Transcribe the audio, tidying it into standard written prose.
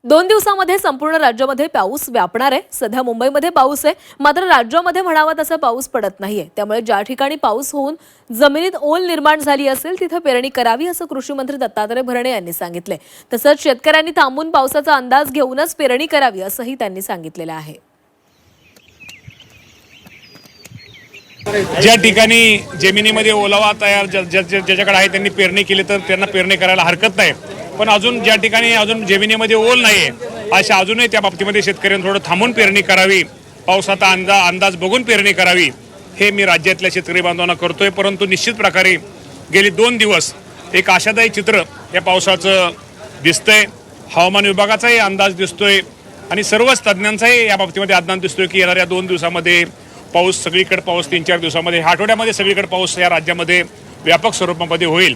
2 दिवसांमध्ये संपूर्ण राज्यामध्ये पाऊस व्यापणार आहे। सध्या मुंबईमध्ये पाऊस आहे, मात्र राज्यामध्ये म्हणावा तसा पाऊस पडत नाहीये। त्यामुळे ज्या ठिकाणी पाऊस होऊन जमिनीत ओल निर्माण झाली असेल तिथे पेरणी करावी असं कृषी मंत्री दत्तात्रय भरणे यांनी सांगितले। तसंच शेतकऱ्यांनी थांबून पावसाचा अंदाज घेऊनच पेरणी करावी असंही त्यांनी सांगितलेलं आहे। ज्या ठिकाणी जमिनीमध्ये ओलावा तयार ज्याच्याकडे आहे त्यांनी पेरणी केली तर त्यांना पेरणी करायला हरकत नाही, पण अजून ज्या ठिकाणी अजून जमिनीमध्ये ओल नाही आहे अशा अजूनही त्या बाबतीमध्ये शेतकऱ्यांनी थोडं थांबून पेरणी करावी, पावसाचा अंदाज बघून पेरणी करावी हे मी राज्यातल्या शेतकरी बांधवांना करतोय। परंतु निश्चित प्रकारे गेली 2 दिवस एक आशादायी चित्र या पावसाचं दिसतंय। हवामान विभागाचाही अंदाज दिसतोय आणि सर्वच तज्ज्ञांचाही या बाबतीमध्ये अंदाज दिसतोय की येणाऱ्या 2 दिवसामध्ये पाऊस सगळीकडे पाऊस 3-4 दिवसामध्ये आठवड्यामध्ये सगळीकडे पाऊस या राज्यामध्ये व्यापक स्वरूपामध्ये होईल।